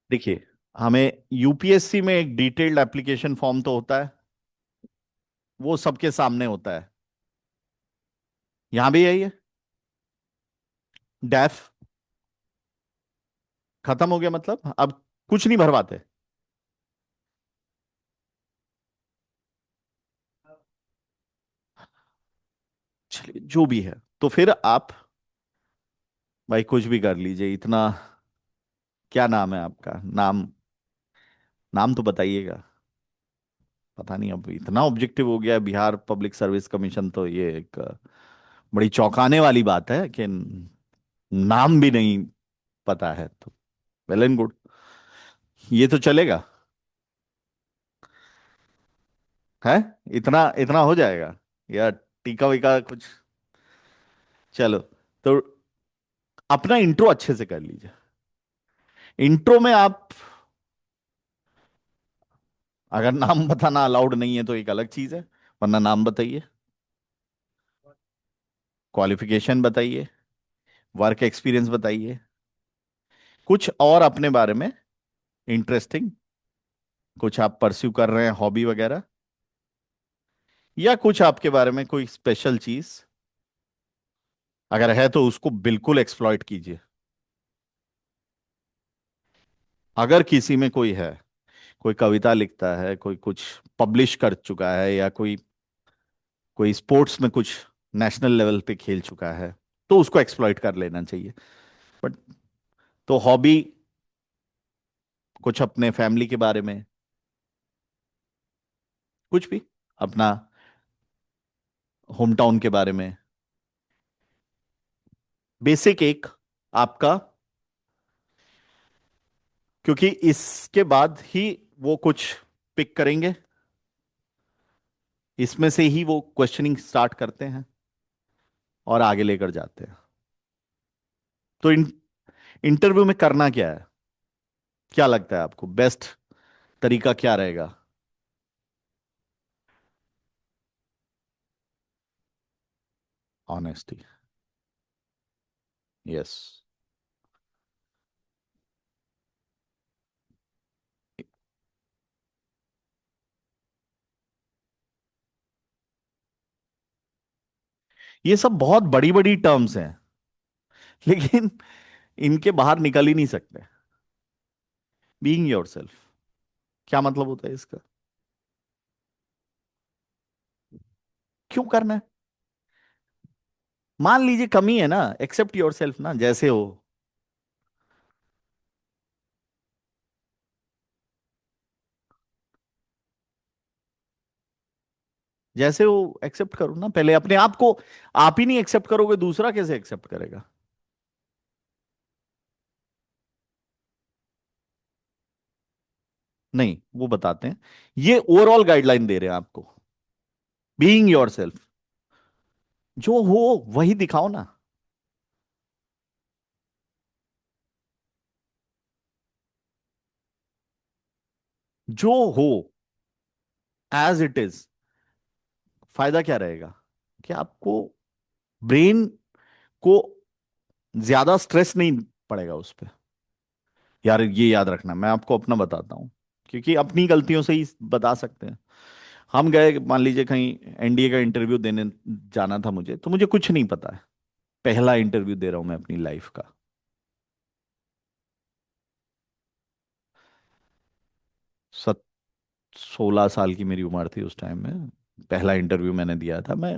देखिए, हमें यूपीएससी में एक डिटेल्ड एप्लीकेशन फॉर्म तो होता है, वो सबके सामने होता है। यहां भी यही है। डैफ खत्म हो गया, मतलब अब कुछ नहीं भरवाते। चलिए, जो भी है, तो फिर आप भाई कुछ भी कर लीजिए इतना। क्या नाम है आपका? नाम, नाम तो बताइएगा। पता नहीं, अब इतना ऑब्जेक्टिव हो गया बिहार पब्लिक सर्विस कमीशन, तो ये एक बड़ी चौंकाने वाली बात है कि नाम भी नहीं पता है। तो वेल एंड गुड, ये तो चलेगा। है, इतना इतना हो जाएगा, या टीका वीका कुछ? चलो, तो अपना इंट्रो अच्छे से कर लीजिए। इंट्रो में आप, अगर नाम बताना अलाउड नहीं है तो एक अलग चीज है, वरना नाम बताइए, क्वालिफिकेशन बताइए, वर्क एक्सपीरियंस बताइए, कुछ और अपने बारे में इंटरेस्टिंग, कुछ आप परस्यू कर रहे हैं हॉबी वगैरह, या कुछ आपके बारे में कोई स्पेशल चीज अगर है तो उसको बिल्कुल एक्सप्लॉइट कीजिए। अगर किसी में कोई है, कोई कविता लिखता है, कोई कुछ पब्लिश कर चुका है, या कोई कोई स्पोर्ट्स में कुछ नेशनल लेवल पे खेल चुका है, तो उसको एक्सप्लॉइट कर लेना चाहिए। बट तो हॉबी, कुछ अपने फैमिली के बारे में, कुछ भी अपना होम टाउन के बारे में, बेसिक एक आपका, क्योंकि इसके बाद ही वो कुछ पिक करेंगे, इसमें से ही वो क्वेश्चनिंग स्टार्ट करते हैं और आगे लेकर जाते हैं। तो इंटरव्यू में करना क्या है? क्या लगता है आपको बेस्ट तरीका क्या रहेगा? ऑनेस्टी। यस। ये सब बहुत बड़ी बड़ी टर्म्स हैं, लेकिन इनके बाहर निकल ही नहीं सकते। बीइंग योर सेल्फ, क्या मतलब होता है इसका? क्यों करना है? मान लीजिए कमी है ना, एक्सेप्ट योर सेल्फ ना, जैसे हो। जैसे हो एक्सेप्ट करो ना, पहले अपने आप को। आप ही नहीं एक्सेप्ट करोगे, दूसरा कैसे एक्सेप्ट करेगा? नहीं, वो बताते हैं। ये ओवरऑल गाइडलाइन दे रहे हैं आपको। बीइंग योर सेल्फ, जो हो वही दिखाओ ना। जो हो एज इट इज, फायदा क्या रहेगा? कि आपको ब्रेन को ज्यादा स्ट्रेस नहीं पड़ेगा उस पर। यार ये याद रखना, मैं आपको अपना बताता हूँ, क्योंकि अपनी गलतियों से ही बता सकते हैं। हम गए, मान लीजिए कहीं एनडीए का इंटरव्यू देने जाना था मुझे, तो मुझे कुछ नहीं पता है। पहला इंटरव्यू दे रहा हूं मैं अपनी लाइफ का। 16 साल की मेरी उम्र थी उस टाइम में। पहला इंटरव्यू मैंने दिया था मैं।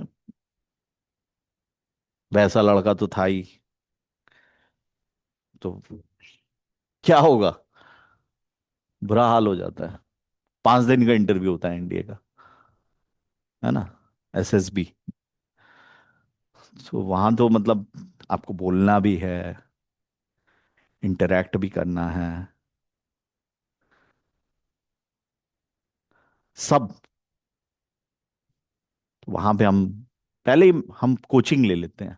वैसा लड़का तो था ही। तो क्या होगा? बुरा हाल हो जाता है। 5 दिन का इंटरव्यू होता है एनडीए का, है ना? एसएसबी। तो वहां तो मतलब आपको बोलना भी है, इंटरैक्ट भी करना है, सब। वहां पे हम पहले ही हम कोचिंग ले लेते हैं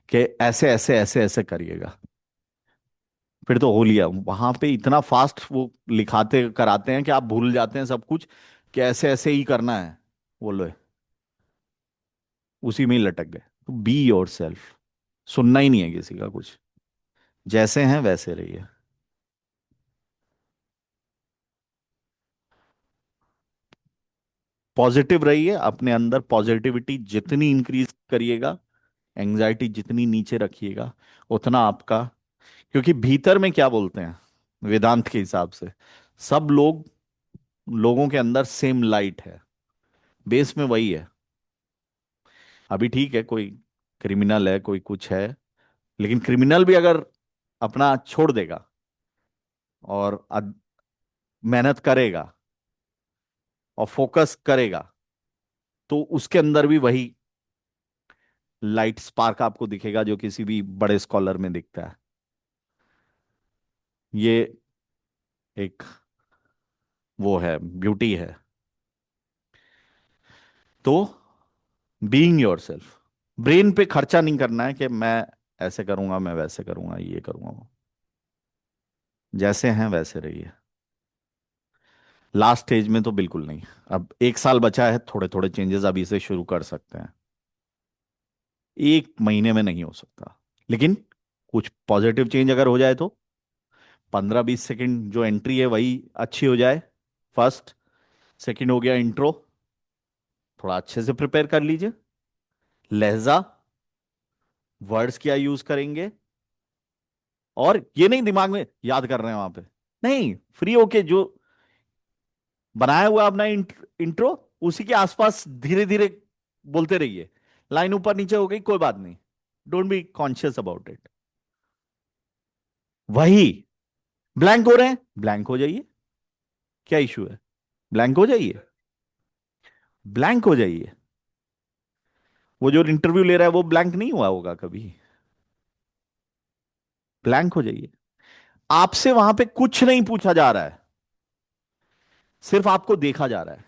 कि ऐसे ऐसे ऐसे ऐसे करिएगा। फिर तो हो लिया। वहां पे इतना फास्ट वो लिखाते कराते हैं कि आप भूल जाते हैं सब कुछ, कि ऐसे ऐसे ही करना है। बोलो, उसी में ही लटक गए। तो बी योर सेल्फ, सुनना ही नहीं है किसी का कुछ। जैसे हैं वैसे रहिए। पॉजिटिव रहिए, अपने अंदर पॉजिटिविटी जितनी इंक्रीज करिएगा, एंजाइटी जितनी नीचे रखिएगा, उतना आपका, क्योंकि भीतर में क्या बोलते हैं वेदांत के हिसाब से, सब लोगों के अंदर सेम लाइट है, बेस में वही है। अभी ठीक है, कोई क्रिमिनल है, कोई कुछ है, लेकिन क्रिमिनल भी अगर अपना छोड़ देगा और मेहनत करेगा और फोकस करेगा, तो उसके अंदर भी वही लाइट स्पार्क आपको दिखेगा जो किसी भी बड़े स्कॉलर में दिखता है। ये एक वो है, ब्यूटी है। तो बीइंग योरसेल्फ, ब्रेन पे खर्चा नहीं करना है कि मैं ऐसे करूंगा, मैं वैसे करूंगा, ये करूंगा, वो जैसे हैं वैसे रहिए। लास्ट स्टेज में तो बिल्कुल नहीं। अब 1 साल बचा है, थोड़े थोड़े चेंजेस अभी से शुरू कर सकते हैं, 1 महीने में नहीं हो सकता, लेकिन कुछ पॉजिटिव चेंज अगर हो जाए तो 15-20 सेकंड जो एंट्री है वही अच्छी हो जाए। फर्स्ट सेकंड हो गया इंट्रो, थोड़ा अच्छे से प्रिपेयर कर लीजिए। लहजा, वर्ड्स क्या यूज करेंगे, और ये नहीं दिमाग में याद कर रहे हैं वहां पे, नहीं, फ्री होके जो बनाया हुआ अपना इंट्रो, उसी के आसपास धीरे धीरे बोलते रहिए। लाइन ऊपर नीचे हो गई कोई बात नहीं, don't be conscious about it. वही ब्लैंक हो रहे हैं, ब्लैंक हो जाइए, क्या इशू है, ब्लैंक हो जाइए, ब्लैंक हो जाइए। वो जो इंटरव्यू ले रहा है वो ब्लैंक नहीं हुआ होगा कभी, ब्लैंक हो जाइए। आपसे वहां पे कुछ नहीं पूछा जा रहा है, सिर्फ आपको देखा जा रहा है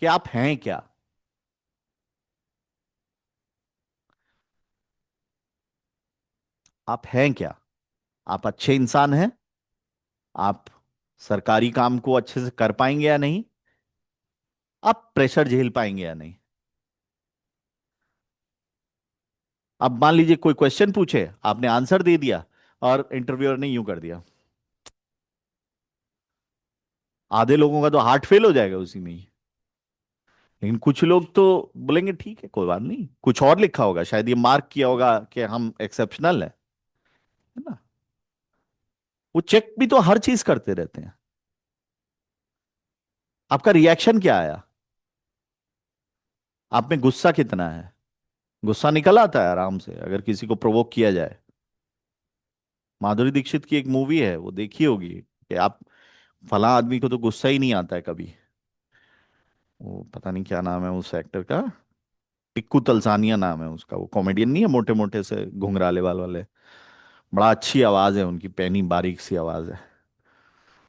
कि आप हैं क्या। आप हैं क्या, आप अच्छे इंसान हैं, आप सरकारी काम को अच्छे से कर पाएंगे या नहीं, आप प्रेशर झेल पाएंगे या नहीं। अब मान लीजिए कोई क्वेश्चन पूछे, आपने आंसर दे दिया और इंटरव्यूअर ने यूं कर दिया, आधे लोगों का तो हार्ट फेल हो जाएगा उसी में ही। लेकिन कुछ लोग तो बोलेंगे ठीक है कोई बात नहीं, कुछ और लिखा होगा, शायद ये मार्क किया होगा कि हम एक्सेप्शनल है ना। वो चेक भी तो हर चीज करते रहते हैं। आपका रिएक्शन क्या आया, आप में गुस्सा कितना है, गुस्सा निकल आता है आराम से अगर किसी को प्रोवोक किया जाए। माधुरी दीक्षित की एक मूवी है, वो देखी होगी, कि आप फला आदमी को तो गुस्सा ही नहीं आता है कभी। वो पता नहीं क्या नाम है उस एक्टर का, टिक्कू तलसानिया नाम है उसका, वो कॉमेडियन नहीं है, मोटे मोटे से घुंघराले बाल वाले, बड़ा अच्छी आवाज है उनकी, पैनी बारीक सी आवाज है।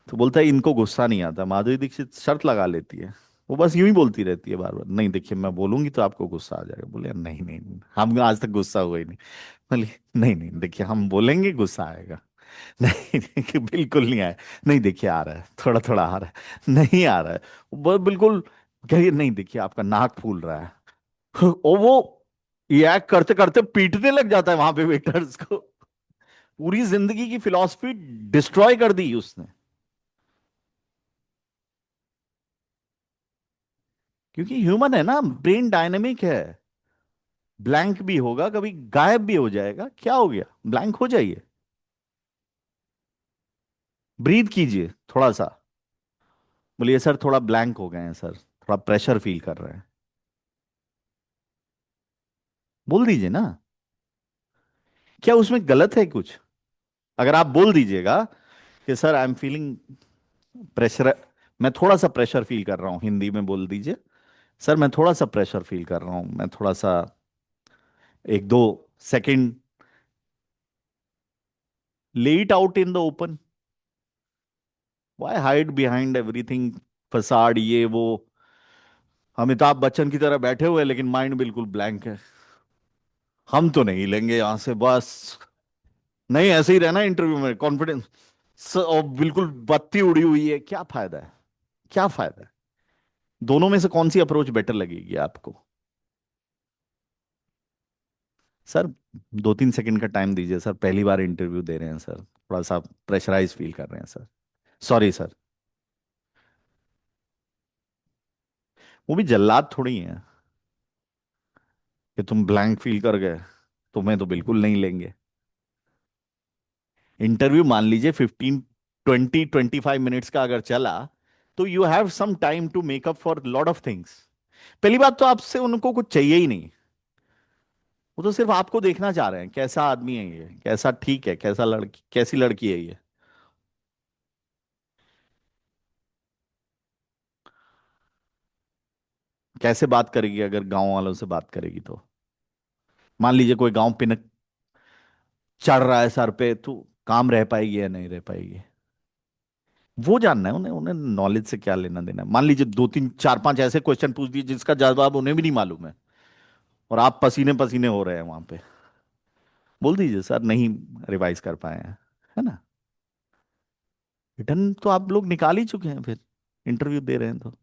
तो बोलता है इनको गुस्सा नहीं आता, माधुरी दीक्षित शर्त लगा लेती है, वो बस यूं ही बोलती रहती है बार बार, नहीं देखिए मैं बोलूंगी तो आपको गुस्सा आ जाएगा। बोले नहीं नहीं नहीं, हम आज तक गुस्सा हुआ ही नहीं। बोले नहीं नहीं देखिए हम बोलेंगे गुस्सा आएगा। नहीं देखिए बिल्कुल नहीं आया। नहीं देखिए आ रहा है, थोड़ा थोड़ा आ रहा है, नहीं आ रहा है, वो बिल्कुल कहिए नहीं देखिए आपका नाक फूल रहा है। और वो ये एक्ट करते करते पीटने लग जाता है वहां पे वेटर्स को। पूरी जिंदगी की फिलॉसफी डिस्ट्रॉय कर दी उसने। क्योंकि ह्यूमन है ना, ब्रेन डायनेमिक है, ब्लैंक भी होगा कभी, गायब भी हो जाएगा, क्या हो गया, ब्लैंक हो जाइए, ब्रीथ कीजिए थोड़ा सा। बोलिए सर थोड़ा ब्लैंक हो गए हैं सर, थोड़ा प्रेशर फील कर रहे हैं, बोल दीजिए ना। क्या उसमें गलत है कुछ, अगर आप बोल दीजिएगा कि sir I am feeling pressure, मैं थोड़ा सा प्रेशर फील कर रहा हूँ, हिंदी में बोल दीजिए, सर मैं थोड़ा सा प्रेशर फील कर रहा हूँ, मैं थोड़ा सा 1-2 सेकंड, ले it out in the open, why hide behind everything, facade ये वो। अमिताभ बच्चन की तरह बैठे हुए हैं, लेकिन माइंड बिल्कुल ब्लैंक है, हम तो नहीं लेंगे यहां से बस। नहीं ऐसे ही रहना इंटरव्यू में कॉन्फिडेंस, और बिल्कुल बत्ती उड़ी हुई है, क्या फायदा है, क्या फायदा है। दोनों में से कौन सी अप्रोच बेटर लगेगी आपको। सर 2-3 सेकंड का टाइम दीजिए सर, पहली बार इंटरव्यू दे रहे हैं सर, थोड़ा सा प्रेशराइज फील कर रहे हैं सर, सॉरी सर। वो भी जल्लाद थोड़ी है कि तुम ब्लैंक फील कर गए, तुम्हें तो बिल्कुल नहीं लेंगे। इंटरव्यू मान लीजिए 15, 20, 25 मिनट्स का अगर चला, तो you have some time to make up for lot of things. पहली बात तो आपसे उनको कुछ चाहिए ही नहीं। वो तो सिर्फ आपको देखना चाह रहे हैं, कैसा आदमी है ये, कैसा ठीक है, कैसा लड़की, कैसी लड़की है ये, कैसे बात करेगी, अगर गांव वालों से बात करेगी तो। मान लीजिए कोई गांव पिनक चढ़ रहा है सर पे, तो काम रह पाएगी या नहीं रह पाएगी, वो जानना है उन्हें। उन्हें नॉलेज से क्या लेना देना है। मान लीजिए दो तीन चार पांच ऐसे क्वेश्चन पूछ दिए जिसका जवाब उन्हें भी नहीं मालूम है, और आप पसीने पसीने हो रहे हैं वहां पे, बोल दीजिए सर नहीं रिवाइज कर पाए हैं, है ना। रिटर्न तो आप लोग निकाल ही चुके हैं, फिर इंटरव्यू दे रहे हैं तो।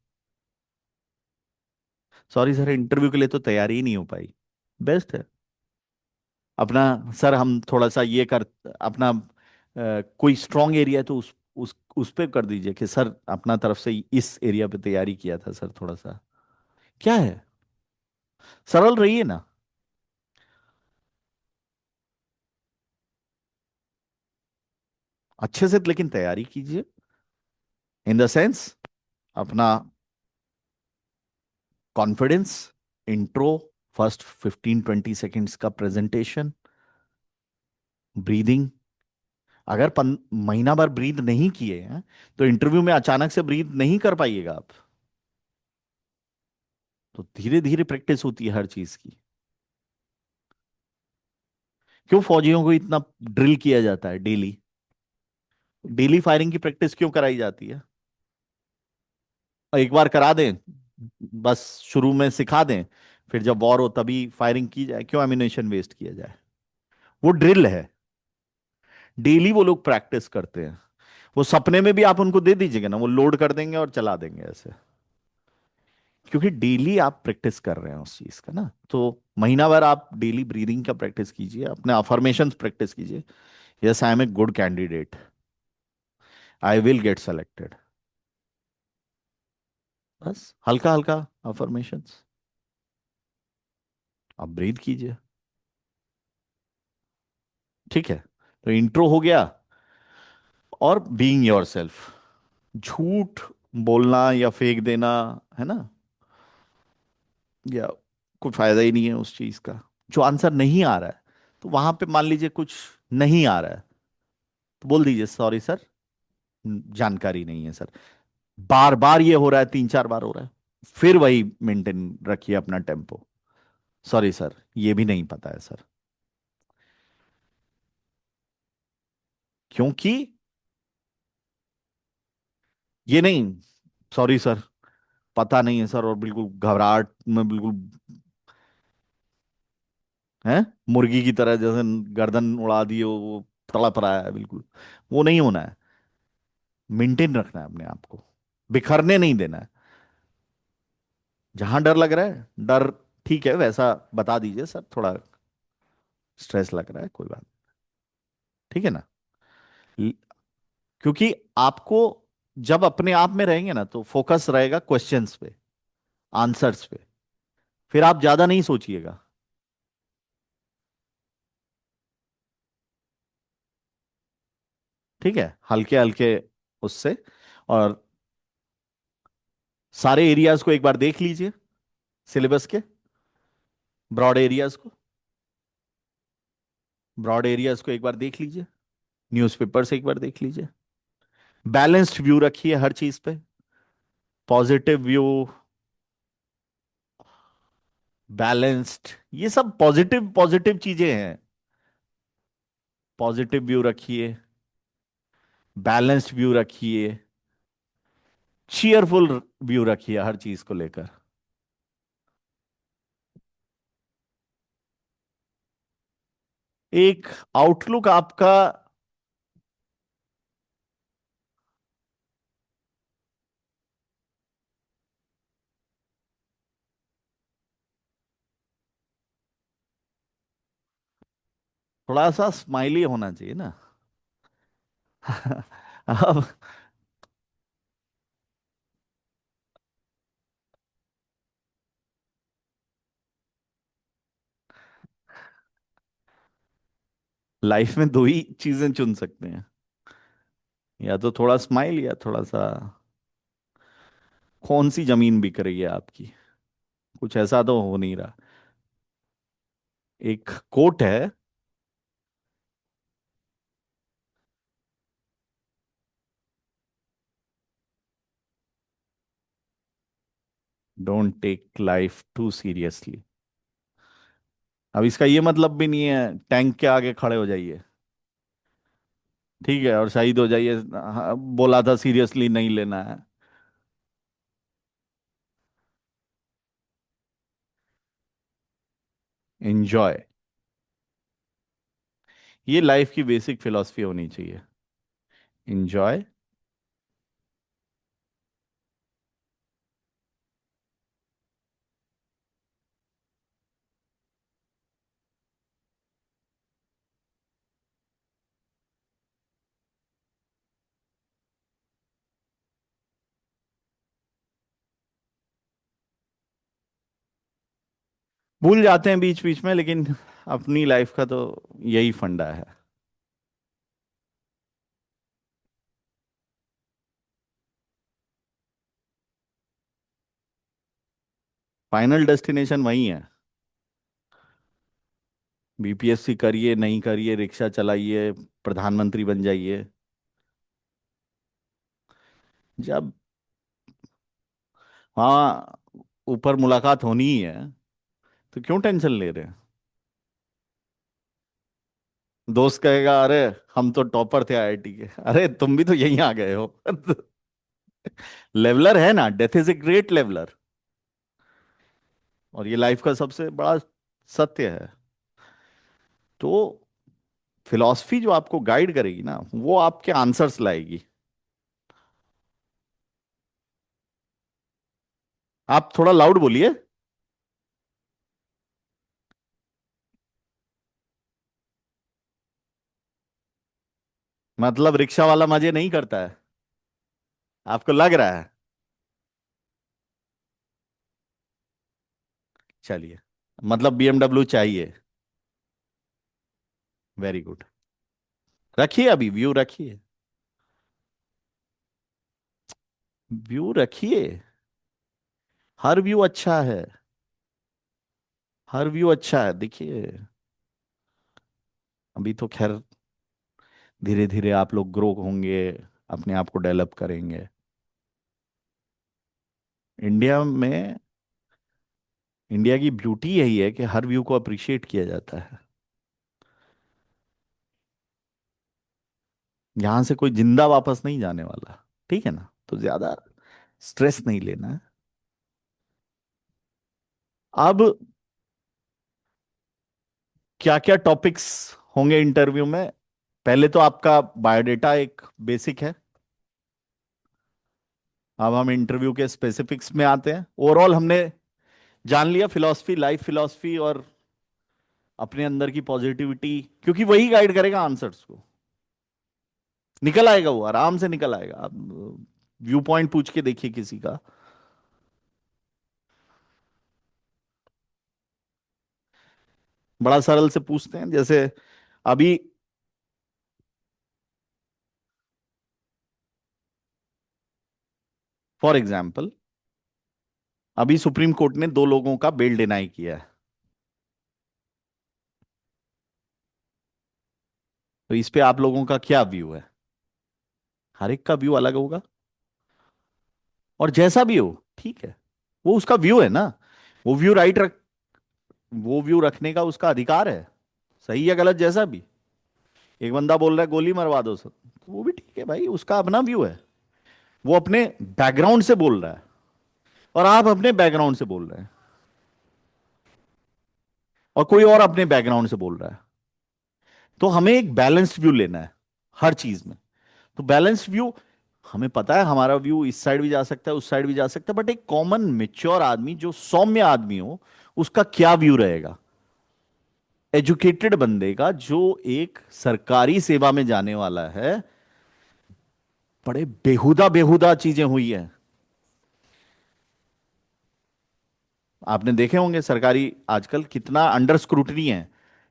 सॉरी सर, इंटरव्यू के लिए तो तैयारी ही नहीं हो पाई। बेस्ट है अपना। सर हम थोड़ा सा ये कर, अपना कोई स्ट्रांग एरिया है तो उस पे कर दीजिए कि सर अपना तरफ से इस एरिया पे तैयारी किया था सर थोड़ा सा। क्या है, सरल रहिए ना। अच्छे से लेकिन तैयारी कीजिए, इन द सेंस अपना कॉन्फिडेंस, इंट्रो, फर्स्ट 15, 20 सेकेंड्स का प्रेजेंटेशन, ब्रीदिंग। अगर महीना भर ब्रीद नहीं किए हैं तो इंटरव्यू में अचानक से ब्रीद नहीं कर पाइएगा आप। तो धीरे धीरे प्रैक्टिस होती है हर चीज की। क्यों फौजियों को इतना ड्रिल किया जाता है डेली? डेली फायरिंग की प्रैक्टिस क्यों कराई जाती है? एक बार करा दें, बस शुरू में सिखा दें, फिर जब वॉर हो तभी फायरिंग की जाए, क्यों एमिनेशन वेस्ट किया जाए? वो ड्रिल है, डेली वो लोग प्रैक्टिस करते हैं। वो सपने में भी आप उनको दे दीजिएगा ना, वो लोड कर देंगे और चला देंगे ऐसे, क्योंकि डेली आप प्रैक्टिस कर रहे हैं उस चीज का ना। तो महीना भर आप डेली ब्रीदिंग का प्रैक्टिस कीजिए, अपने अफर्मेशंस प्रैक्टिस कीजिए। Yes I am a good candidate, I will get selected. बस हल्का हल्का अफर्मेशंस आप ब्रीद कीजिए। ठीक है, तो इंट्रो हो गया। और बीइंग योर सेल्फ, झूठ बोलना या फेक देना, है ना, या कोई फायदा ही नहीं है उस चीज का। जो आंसर नहीं आ रहा है, तो वहां पे मान लीजिए कुछ नहीं आ रहा है, तो बोल दीजिए सॉरी सर, जानकारी नहीं है सर। बार बार ये हो रहा है, 3 4 बार हो रहा है, फिर वही मेंटेन रखिए अपना टेम्पो। सॉरी सर, ये भी नहीं पता है सर। क्योंकि ये नहीं, सॉरी सर पता नहीं है सर, और बिल्कुल घबराहट में, बिल्कुल है, मुर्गी की तरह जैसे गर्दन उड़ा दी हो, वो तड़प रहा है बिल्कुल, वो नहीं होना है। मेंटेन रखना है अपने आप को, बिखरने नहीं देना है। जहां डर लग रहा है, डर ठीक है वैसा बता दीजिए सर, थोड़ा स्ट्रेस लग रहा है, कोई बात, ठीक है ना। ल- क्योंकि आपको जब अपने आप में रहेंगे ना, तो फोकस रहेगा क्वेश्चंस पे, आंसर्स पे, फिर आप ज्यादा नहीं सोचिएगा। ठीक है, हल्के हल्के उससे। और सारे एरियाज को एक बार देख लीजिए, सिलेबस के ब्रॉड एरियाज को, ब्रॉड एरियाज को एक बार देख लीजिए, न्यूज़पेपर से एक बार देख लीजिए। बैलेंस्ड व्यू रखिए हर चीज पे, पॉजिटिव व्यू, बैलेंस्ड, ये सब पॉजिटिव पॉजिटिव चीजें हैं। पॉजिटिव व्यू रखिए, बैलेंस्ड व्यू रखिए, चीयरफुल व्यू रखिए हर चीज को लेकर। एक आउटलुक आपका, थोड़ा सा स्माइली होना चाहिए ना। अब लाइफ में दो ही चीजें चुन सकते हैं, या तो थोड़ा स्माइल या थोड़ा सा। कौन सी जमीन बिक रही है आपकी? कुछ ऐसा तो हो नहीं रहा। एक कोट है। Don't take life too seriously. अब इसका ये मतलब भी नहीं है टैंक के आगे खड़े हो जाइए, ठीक है, और शहीद हो जाइए। हाँ, बोला था सीरियसली नहीं लेना है। एंजॉय। ये लाइफ की बेसिक फिलॉसफी होनी चाहिए। एंजॉय। भूल जाते हैं बीच बीच में, लेकिन अपनी लाइफ का तो यही फंडा है। फाइनल डेस्टिनेशन वही है। बीपीएससी करिए नहीं करिए, रिक्शा चलाइए, प्रधानमंत्री बन जाइए। जब हाँ, ऊपर मुलाकात होनी ही है, तो क्यों टेंशन ले रहे हैं? दोस्त कहेगा, अरे हम तो टॉपर थे आईआईटी के, अरे तुम भी तो यहीं आ गए हो। लेवलर है ना, death is a great leveller. और ये लाइफ का सबसे बड़ा सत्य है। तो फिलॉसफी जो आपको गाइड करेगी ना, वो आपके आंसर्स लाएगी। आप थोड़ा लाउड बोलिए। मतलब रिक्शा वाला मजे नहीं करता है, आपको लग रहा है? चलिए, मतलब बीएमडब्ल्यू चाहिए। Very good. रखिए, अभी व्यू रखिए। व्यू रखिए। हर व्यू अच्छा है। हर व्यू अच्छा है, देखिए। अभी तो खैर धीरे धीरे आप लोग ग्रो होंगे, अपने आप को डेवलप करेंगे। इंडिया में, इंडिया की ब्यूटी यही है कि हर व्यू को अप्रिशिएट किया जाता है। यहां से कोई जिंदा वापस नहीं जाने वाला, ठीक है ना? तो ज्यादा स्ट्रेस नहीं लेना है। अब क्या क्या टॉपिक्स होंगे इंटरव्यू में? पहले तो आपका बायोडेटा एक बेसिक है। अब हम इंटरव्यू के स्पेसिफिक्स में आते हैं। ओवरऑल हमने जान लिया फिलॉसफी, लाइफ फिलॉसफी, और अपने अंदर की पॉजिटिविटी, क्योंकि वही गाइड करेगा आंसर्स को। निकल आएगा, वो आराम से निकल आएगा। आप व्यू पॉइंट पूछ के देखिए किसी का। बड़ा सरल से पूछते हैं, जैसे अभी फॉर एग्जाम्पल, अभी सुप्रीम कोर्ट ने दो लोगों का बेल डिनाई किया है। तो इस पे आप लोगों का क्या व्यू है? हर एक का व्यू अलग होगा, और जैसा भी हो, ठीक है, वो उसका व्यू है ना। वो व्यू राइट रख वो व्यू रखने का उसका अधिकार है, सही या गलत जैसा भी। एक बंदा बोल रहा है गोली मरवा दो सब, तो वो भी ठीक है भाई, उसका अपना व्यू है। वो अपने बैकग्राउंड से बोल रहा है, और आप अपने बैकग्राउंड से बोल रहे हैं, और कोई और अपने बैकग्राउंड से बोल रहा है। तो हमें एक बैलेंस्ड व्यू लेना है हर चीज में। तो बैलेंस्ड व्यू, हमें पता है हमारा व्यू इस साइड भी जा सकता है, उस साइड भी जा सकता है, बट एक कॉमन मेच्योर आदमी जो सौम्य आदमी हो, उसका क्या व्यू रहेगा? एजुकेटेड बंदे का, जो एक सरकारी सेवा में जाने वाला है, बड़े बेहुदा बेहुदा चीजें हुई हैं। आपने देखे होंगे सरकारी आजकल कितना अंडर स्क्रूटनी है।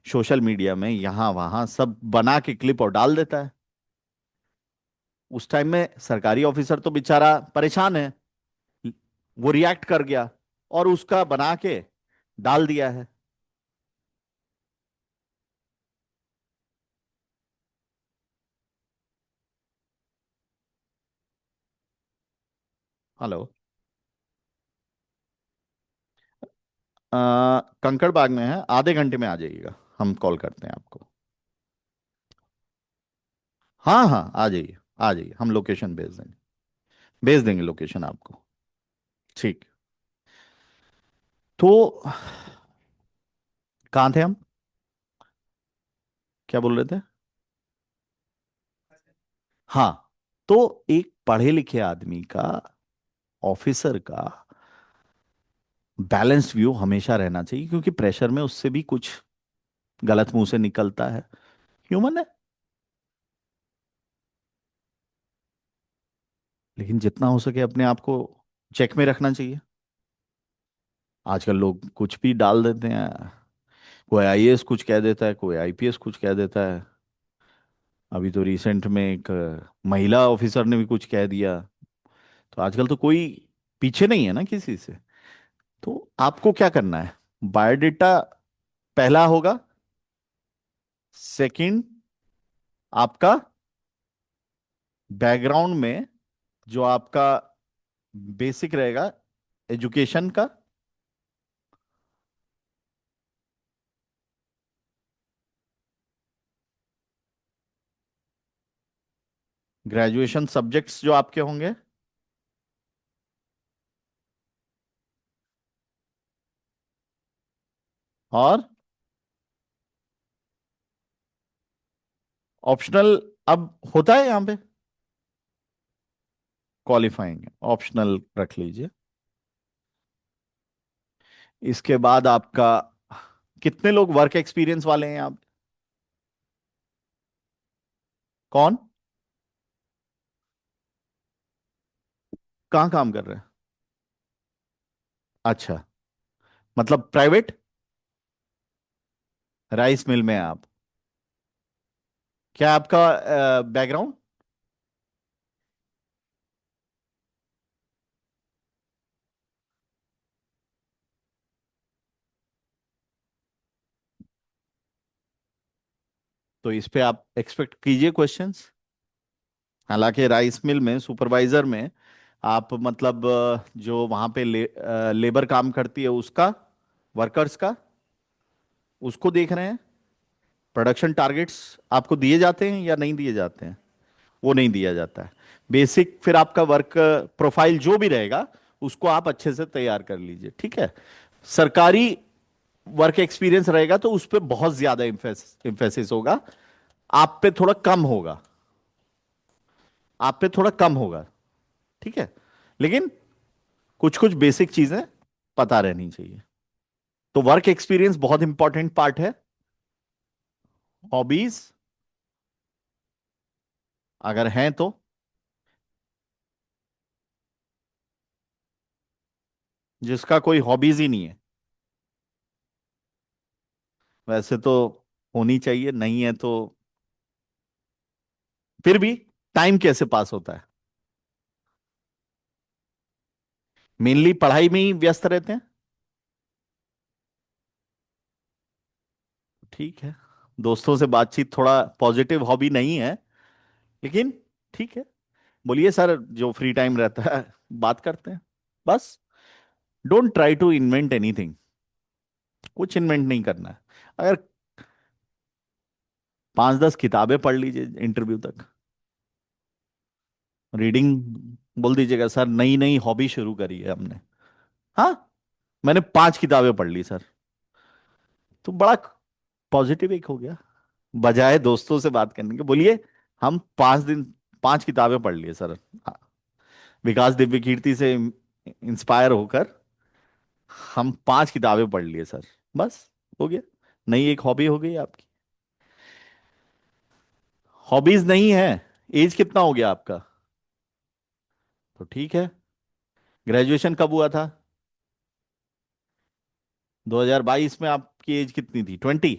सोशल मीडिया में यहाँ वहां सब बना के क्लिप और डाल देता है। उस टाइम में सरकारी ऑफिसर तो बेचारा परेशान है, वो रिएक्ट कर गया और उसका बना के डाल दिया है। हेलो। कंकड़ बाग में है, आधे घंटे में आ जाइएगा, हम कॉल करते हैं आपको। हाँ हाँ, आ जाइए, आ जाइए, हम लोकेशन भेज देंगे लोकेशन आपको। ठीक। तो कहाँ थे हम? क्या बोल रहे थे? हाँ। तो एक पढ़े लिखे आदमी का, ऑफिसर का बैलेंस्ड व्यू हमेशा रहना चाहिए, क्योंकि प्रेशर में उससे भी कुछ गलत मुंह से निकलता है। ह्यूमन है। लेकिन जितना हो सके अपने आप को चेक में रखना चाहिए। आजकल लोग कुछ भी डाल देते हैं। कोई आईएएस कुछ कह देता है, कोई आईपीएस कुछ कह देता है। अभी तो रिसेंट में एक महिला ऑफिसर ने भी कुछ कह दिया। तो आजकल तो कोई पीछे नहीं है ना किसी से। तो आपको क्या करना है? बायोडेटा पहला होगा। सेकंड, आपका बैकग्राउंड में जो आपका बेसिक रहेगा एजुकेशन का। ग्रेजुएशन सब्जेक्ट्स जो आपके होंगे। और ऑप्शनल अब होता है यहाँ पे, क्वालिफाइंग ऑप्शनल रख लीजिए। इसके बाद आपका कितने लोग वर्क एक्सपीरियंस वाले हैं आप? कौन? कहाँ काम कर रहे हैं? अच्छा, मतलब प्राइवेट राइस मिल में हैं आप? क्या आपका बैकग्राउंड? तो इस पे आप एक्सपेक्ट कीजिए क्वेश्चंस। हालांकि राइस मिल में सुपरवाइजर में आप मतलब जो वहां पे लेबर काम करती है उसका, वर्कर्स का, उसको देख रहे हैं। प्रोडक्शन टारगेट्स आपको दिए जाते हैं या नहीं दिए जाते हैं? वो नहीं दिया जाता है। बेसिक फिर आपका वर्क प्रोफाइल जो भी रहेगा उसको आप अच्छे से तैयार कर लीजिए, ठीक है। सरकारी वर्क एक्सपीरियंस रहेगा तो उस पर बहुत ज्यादा इम्फेसिस होगा। आप पे थोड़ा कम होगा। आप पे थोड़ा कम होगा, ठीक है। लेकिन कुछ कुछ बेसिक चीजें पता रहनी चाहिए। तो वर्क एक्सपीरियंस बहुत इंपॉर्टेंट पार्ट है। हॉबीज अगर हैं तो? जिसका कोई हॉबीज ही नहीं है, वैसे तो होनी चाहिए, नहीं है तो फिर भी टाइम कैसे पास होता है? मेनली पढ़ाई में ही व्यस्त रहते हैं? ठीक है। दोस्तों से बातचीत थोड़ा पॉजिटिव हॉबी नहीं है, लेकिन ठीक है। बोलिए सर, जो फ्री टाइम रहता है बात करते हैं, बस। Don't try to invent anything. कुछ इन्वेंट नहीं करना है। अगर 5-10 किताबें पढ़ लीजिए इंटरव्यू तक। रीडिंग बोल दीजिएगा सर, नई नई हॉबी शुरू करी है हमने। हाँ, मैंने 5 किताबें पढ़ ली सर। तो बड़ा पॉजिटिव एक हो गया। बजाय दोस्तों से बात करने के बोलिए, हम 5 दिन 5 किताबें पढ़ लिए सर। हाँ, विकास दिव्य कीर्ति से इंस्पायर होकर हम 5 किताबें पढ़ लिए सर। बस, हो गया। नई एक हॉबी हो गई आपकी। हॉबीज नहीं है। एज कितना हो गया आपका? तो ठीक है। ग्रेजुएशन कब हुआ था? 2022 में आपकी एज कितनी थी? 20?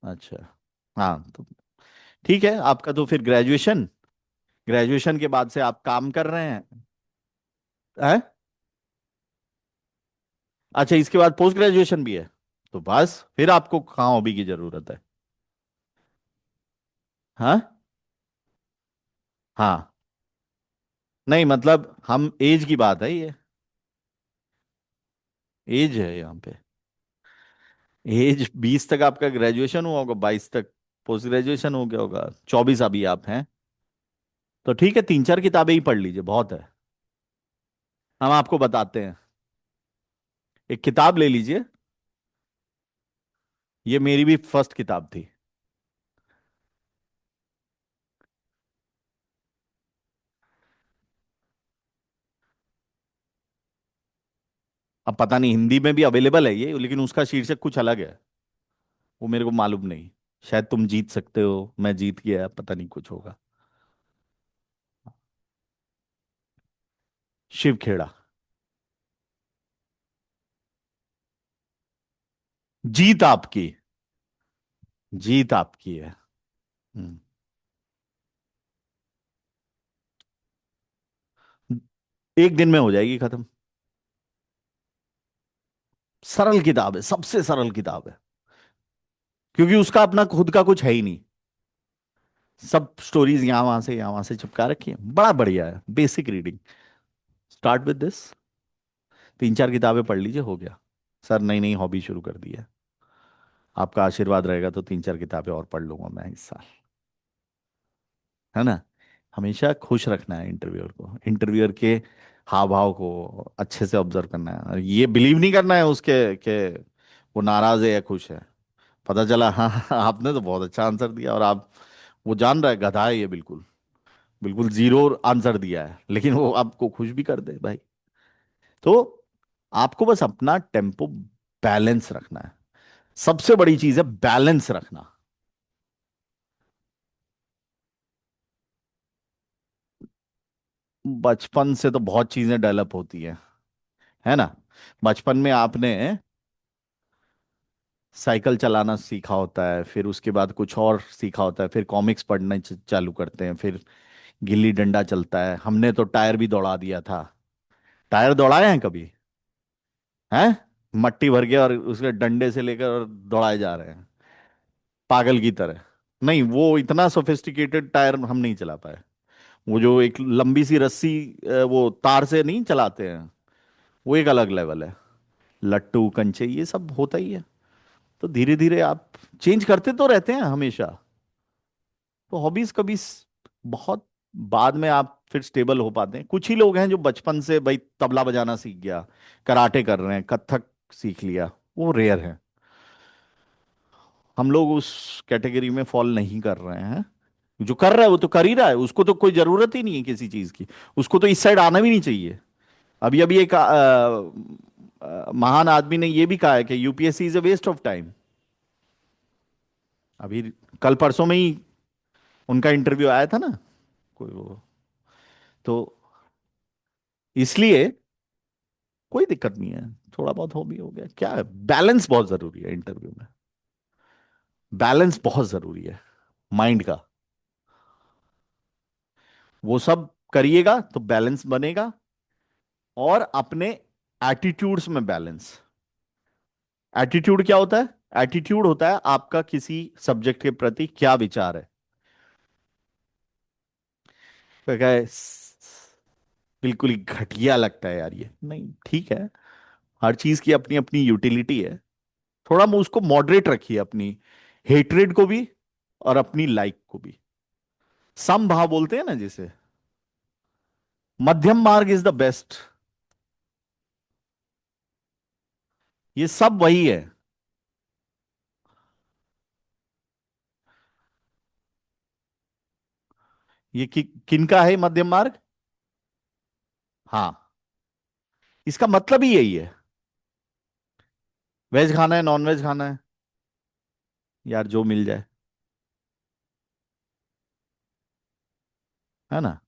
अच्छा। हाँ तो ठीक है, आपका तो फिर ग्रेजुएशन, ग्रेजुएशन के बाद से आप काम कर रहे हैं? अच्छा, इसके बाद पोस्ट ग्रेजुएशन भी है? तो बस फिर आपको कहाँ हॉबी की जरूरत है। हाँ। हाँ। नहीं मतलब हम एज की बात है ये, एज है यहाँ पे। एज 20 तक आपका ग्रेजुएशन हुआ होगा, 22 तक पोस्ट ग्रेजुएशन हो गया होगा, 24 अभी आप हैं। तो ठीक है, 3 4 किताबें ही पढ़ लीजिए, बहुत है। हम आपको बताते हैं। एक किताब ले लीजिए, ये मेरी भी फर्स्ट किताब थी। अब पता नहीं हिंदी में भी अवेलेबल है ये, लेकिन उसका शीर्षक कुछ अलग है, वो मेरे को मालूम नहीं। शायद तुम जीत सकते हो, मैं जीत गया, पता नहीं कुछ होगा। शिव खेड़ा। जीत आपकी, जीत आपकी है। हम्म। एक दिन में हो जाएगी खत्म। सरल किताब है, सबसे सरल किताब है, क्योंकि उसका अपना खुद का कुछ है ही नहीं। सब स्टोरीज यहाँ वहां से चिपका रखी है, बड़ा बढ़िया है, basic reading. Start with this, 3 4 किताबें पढ़ लीजिए, हो गया। सर नई नई हॉबी शुरू कर दी है, आपका आशीर्वाद रहेगा तो 3 4 किताबें और पढ़ लूंगा मैं इस साल, है ना। हमेशा खुश रखना है इंटरव्यूअर को, इंटरव्यूअर के हाव भाव को अच्छे से ऑब्जर्व करना है, और ये बिलीव नहीं करना है उसके कि वो नाराज है या खुश है। पता चला हाँ आपने तो बहुत अच्छा आंसर दिया, और आप, वो जान रहा है गधा है ये, बिल्कुल बिल्कुल जीरो आंसर दिया है, लेकिन वो आपको खुश भी कर दे भाई। तो आपको बस अपना टेम्पो बैलेंस रखना है, सबसे बड़ी चीज है बैलेंस रखना। बचपन से तो बहुत चीजें डेवलप होती है ना। बचपन में आपने साइकिल चलाना सीखा होता है, फिर उसके बाद कुछ और सीखा होता है, फिर कॉमिक्स पढ़ना चालू करते हैं, फिर गिल्ली डंडा चलता है, हमने तो टायर भी दौड़ा दिया था। टायर दौड़ाए हैं कभी? हैं? मट्टी भर के और उसके डंडे से लेकर और दौड़ाए जा रहे हैं पागल की तरह। नहीं, वो इतना सोफिस्टिकेटेड टायर हम नहीं चला पाए। वो जो एक लंबी सी रस्सी, वो तार से नहीं चलाते हैं, वो एक अलग लेवल है। लट्टू कंचे ये सब होता ही है। तो धीरे धीरे आप चेंज करते तो रहते हैं हमेशा। तो हॉबीज कभी बहुत बाद में आप फिर स्टेबल हो पाते हैं। कुछ ही लोग हैं जो बचपन से भाई तबला बजाना सीख गया, कराटे कर रहे हैं, कथक सीख लिया, वो रेयर है। हम लोग उस कैटेगरी में फॉल नहीं कर रहे हैं। जो कर रहा है वो तो कर ही रहा है, उसको तो कोई जरूरत ही नहीं है किसी चीज की, उसको तो इस साइड आना भी नहीं चाहिए। अभी अभी एक महान आदमी ने ये भी कहा है कि UPSC is a waste of time. अभी कल परसों में ही उनका इंटरव्यू आया था ना, कोई वो, तो इसलिए कोई दिक्कत नहीं है। थोड़ा बहुत हो भी हो गया, क्या है, बैलेंस बहुत जरूरी है इंटरव्यू में। बैलेंस बहुत जरूरी है माइंड का। वो सब करिएगा तो बैलेंस बनेगा। और अपने एटीट्यूड्स में बैलेंस। एटीट्यूड क्या होता है? एटीट्यूड होता है आपका किसी सब्जेक्ट के प्रति क्या विचार है। तो क्या है, बिल्कुल ही घटिया लगता है यार ये, नहीं ठीक है, हर चीज की अपनी अपनी यूटिलिटी है। थोड़ा उसको मॉडरेट रखिए, अपनी हेट्रेड को भी और अपनी लाइक को भी। समभाव बोलते हैं ना जिसे, मध्यम मार्ग इज द बेस्ट। ये सब वही है। ये किनका है मध्यम मार्ग? हाँ, इसका मतलब ही यही है। वेज खाना है, नॉन वेज खाना है, यार जो मिल जाए, है ना,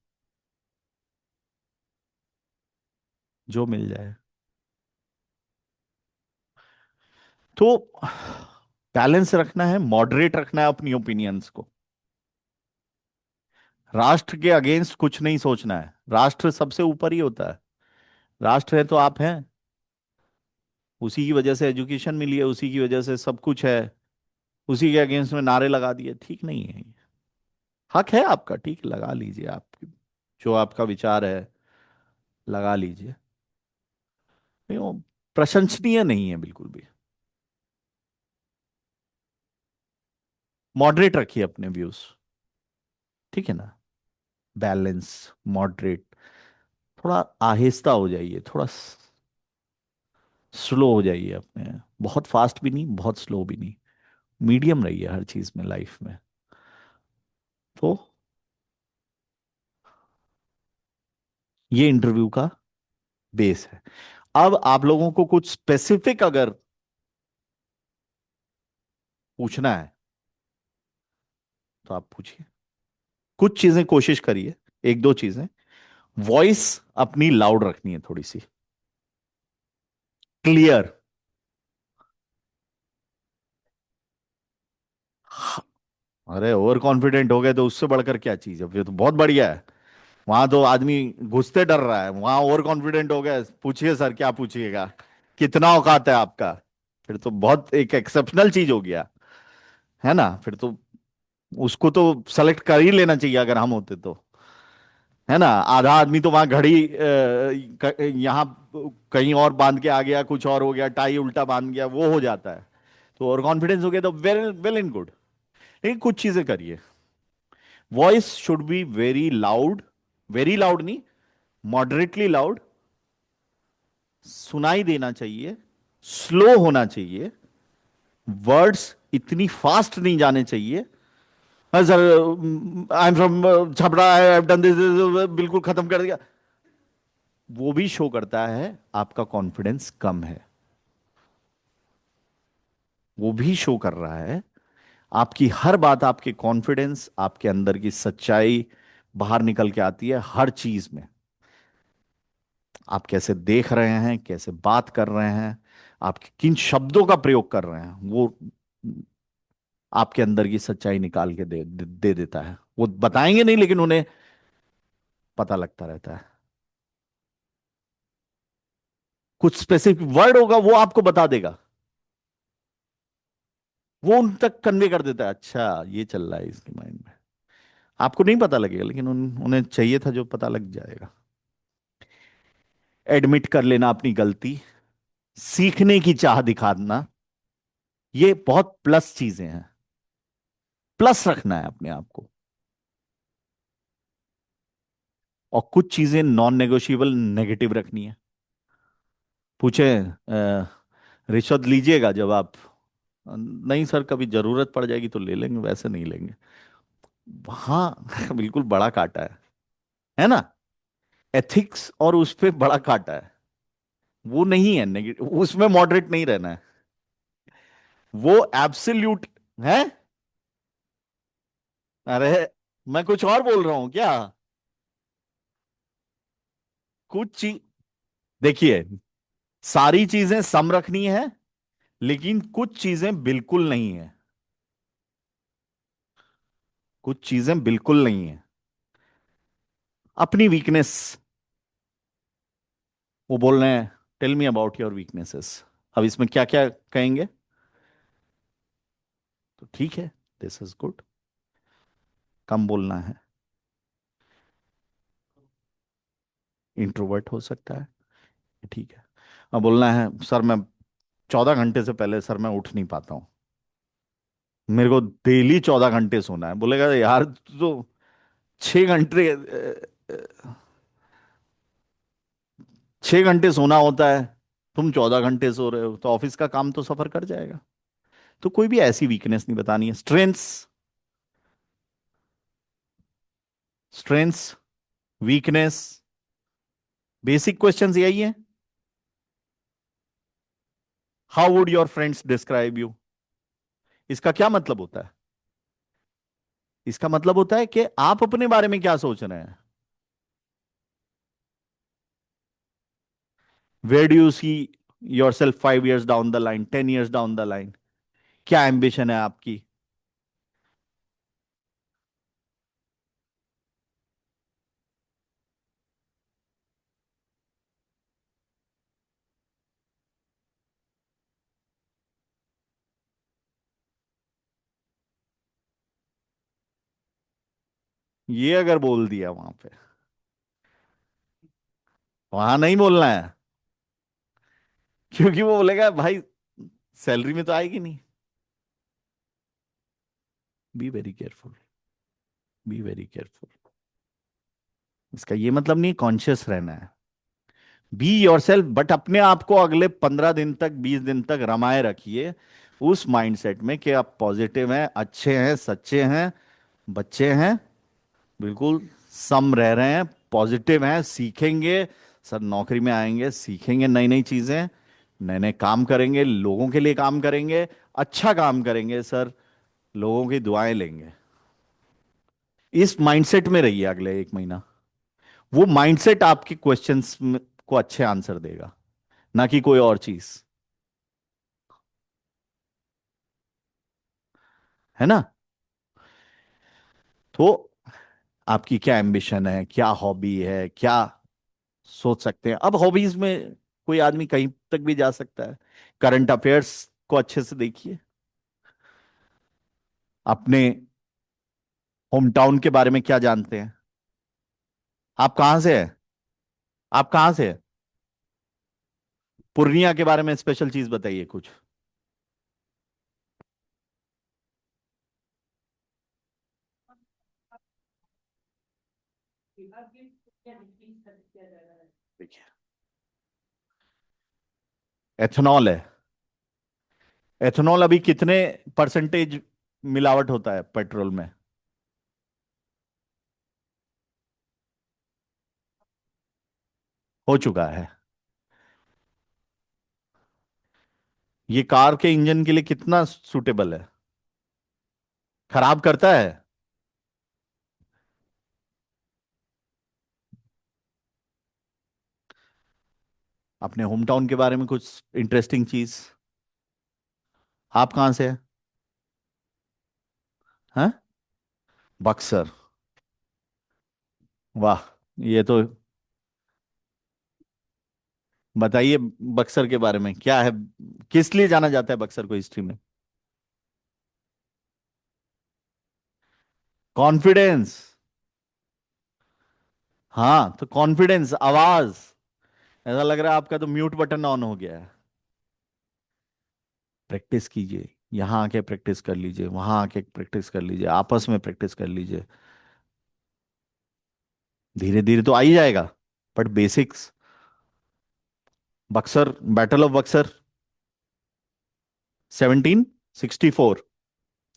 जो मिल जाए। तो बैलेंस रखना है, मॉडरेट रखना है अपनी ओपिनियंस को। राष्ट्र के अगेंस्ट कुछ नहीं सोचना है, राष्ट्र सबसे ऊपर ही होता है। राष्ट्र है तो आप हैं, उसी की वजह से एजुकेशन मिली है, उसी की वजह से सब कुछ है। उसी के अगेंस्ट में नारे लगा दिए, ठीक नहीं है ये। हक है आपका, ठीक लगा लीजिए, आप जो आपका विचार है लगा लीजिए। नहीं, वो प्रशंसनीय नहीं है बिल्कुल भी। मॉडरेट रखिए अपने व्यूज, ठीक है ना। बैलेंस, मॉडरेट, थोड़ा आहिस्ता हो जाइए, थोड़ा स्लो हो जाइए अपने, बहुत फास्ट भी नहीं बहुत स्लो भी नहीं, मीडियम रहिए हर चीज में लाइफ में। तो ये इंटरव्यू का बेस है। अब आप लोगों को कुछ स्पेसिफिक अगर पूछना है तो आप पूछिए। कुछ चीजें कोशिश करिए, एक दो चीजें। वॉइस अपनी लाउड रखनी है थोड़ी सी, क्लियर। अरे ओवर कॉन्फिडेंट हो गए तो उससे बढ़कर क्या चीज है, फिर तो बहुत बढ़िया है। वहां तो आदमी घुसते डर रहा है, वहां ओवर कॉन्फिडेंट हो गए, पूछिए सर क्या पूछिएगा, कितना औकात है आपका। फिर तो बहुत एक एक्सेप्शनल चीज हो गया, है ना। फिर तो उसको तो सेलेक्ट कर ही लेना चाहिए अगर हम होते तो, है ना। आधा आदमी तो वहां घड़ी यहाँ कहीं और बांध के आ गया, कुछ और हो गया, टाई उल्टा बांध गया, वो हो जाता है। तो ओवर कॉन्फिडेंस हो गया तो वेल वेल एंड गुड। लेकिन कुछ चीजें करिए। Voice should be very loud नहीं, मॉडरेटली लाउड। सुनाई देना चाहिए, स्लो होना चाहिए, वर्ड्स इतनी फास्ट नहीं जाने चाहिए। हाँ sir, I am from Chhapra, I have done this, बिल्कुल खत्म कर दिया। वो भी शो करता है आपका कॉन्फिडेंस कम है। वो भी शो कर रहा है आपकी हर बात, आपके कॉन्फिडेंस, आपके अंदर की सच्चाई बाहर निकल के आती है हर चीज में। आप कैसे देख रहे हैं, कैसे बात कर रहे हैं, आप किन शब्दों का प्रयोग कर रहे हैं, वो आपके अंदर की सच्चाई निकाल के दे देता है। वो बताएंगे नहीं लेकिन उन्हें पता लगता रहता है। कुछ स्पेसिफिक वर्ड होगा वो आपको बता देगा, वो उन तक कन्वे कर देता है, अच्छा ये चल रहा है इसके माइंड में। आपको नहीं पता लगेगा लेकिन उन्हें चाहिए था जो पता लग जाएगा। एडमिट कर लेना अपनी गलती, सीखने की चाह दिखाना, ये बहुत प्लस चीजें हैं। प्लस रखना है अपने आप को। और कुछ चीजें नॉन नेगोशिएबल नेगेटिव रखनी है। पूछे रिश्वत लीजिएगा जब आप, नहीं सर कभी जरूरत पड़ जाएगी तो ले लेंगे, वैसे नहीं लेंगे। हाँ बिल्कुल बड़ा काटा है ना। एथिक्स और उस पे बड़ा काटा है। वो नहीं है नेगेटिव, उसमें मॉडरेट नहीं रहना है। वो एब्सोल्यूट है। अरे मैं कुछ और बोल रहा हूं क्या। कुछ चीज देखिए, सारी चीजें सम रखनी है, लेकिन कुछ चीजें बिल्कुल नहीं है। कुछ चीजें बिल्कुल नहीं है। अपनी वीकनेस, वो बोल रहे हैं tell me about your weaknesses. अब इसमें क्या क्या कहेंगे, तो ठीक है, दिस इज गुड, कम बोलना है। इंट्रोवर्ट हो सकता है, ठीक है। अब बोलना है सर मैं 14 घंटे से पहले सर मैं उठ नहीं पाता हूँ, मेरे को डेली 14 घंटे सोना है। बोलेगा यार तो 6 घंटे 6 घंटे सोना होता है, तुम 14 घंटे सो रहे हो, तो ऑफिस का काम तो सफर कर जाएगा। तो कोई भी ऐसी वीकनेस नहीं बतानी है। Strengths, strengths, weakness, basic questions यही है। How would your friends describe you. इसका क्या मतलब होता है। इसका मतलब होता है कि आप अपने बारे में क्या सोच रहे हैं। Where do you see your self 5 years down the line, 10 years down the line. क्या एम्बिशन है आपकी? ये अगर बोल दिया वहां पे, वहां नहीं बोलना है, क्योंकि वो बोलेगा भाई सैलरी में तो आएगी नहीं। Be very careful, be very careful. इसका ये मतलब नहीं कॉन्शियस रहना है। बी योर सेल्फ, बट अपने आप को अगले 15 दिन तक, 20 दिन तक रमाए रखिए उस माइंडसेट में कि आप पॉजिटिव हैं, अच्छे हैं, सच्चे हैं, बच्चे हैं, बिल्कुल सम रह रहे हैं, पॉजिटिव हैं, सीखेंगे। सर नौकरी में आएंगे, सीखेंगे नई नई चीजें, नए नए काम करेंगे, लोगों के लिए काम करेंगे, अच्छा काम करेंगे सर, लोगों की दुआएं लेंगे। इस माइंडसेट में रहिए अगले 1 महीना। वो माइंडसेट आपके क्वेश्चंस को अच्छे आंसर देगा, ना कि कोई और चीज। है ना? तो आपकी क्या एम्बिशन है, क्या हॉबी है, क्या सोच सकते हैं? अब हॉबीज में कोई आदमी कहीं तक भी जा सकता है। करंट अफेयर्स को अच्छे से देखिए, अपने होम टाउन के बारे में क्या जानते हैं? आप कहाँ से हैं? आप कहाँ से हैं? पूर्णिया के बारे में स्पेशल चीज बताइए कुछ। देखिए, एथेनॉल है। एथेनॉल अभी कितने परसेंटेज मिलावट होता है पेट्रोल में? हो चुका है। ये कार के इंजन के लिए कितना सूटेबल है? खराब करता है? अपने होम टाउन के बारे में कुछ इंटरेस्टिंग चीज। आप कहाँ से हैं? हैं? बक्सर। वाह, ये तो बताइए बक्सर के बारे में क्या है, किस लिए जाना जाता है बक्सर को हिस्ट्री में? कॉन्फिडेंस। हाँ, तो कॉन्फिडेंस, आवाज। ऐसा लग रहा है आपका तो म्यूट बटन ऑन हो गया है। प्रैक्टिस कीजिए, यहाँ आके प्रैक्टिस कर लीजिए, वहां आके प्रैक्टिस कर लीजिए, आपस में प्रैक्टिस कर लीजिए। धीरे धीरे तो आ ही जाएगा, but basics. Buxar, battle of Buxar 1764।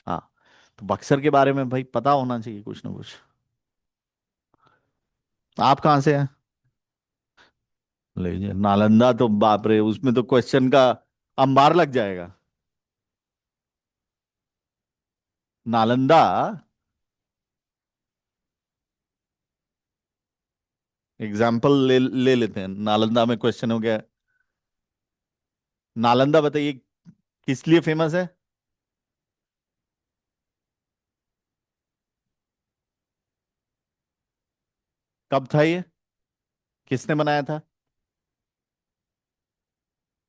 हाँ, तो बक्सर के बारे में भाई पता होना चाहिए कुछ ना कुछ। आप कहाँ से हैं? लीजिए, नालंदा तो बाप रे, उसमें तो क्वेश्चन का अंबार लग जाएगा। नालंदा। एग्जाम्पल ले लेते हैं, नालंदा में क्वेश्चन हो गया। नालंदा बताइए किस लिए फेमस है? कब था ये? किसने बनाया था?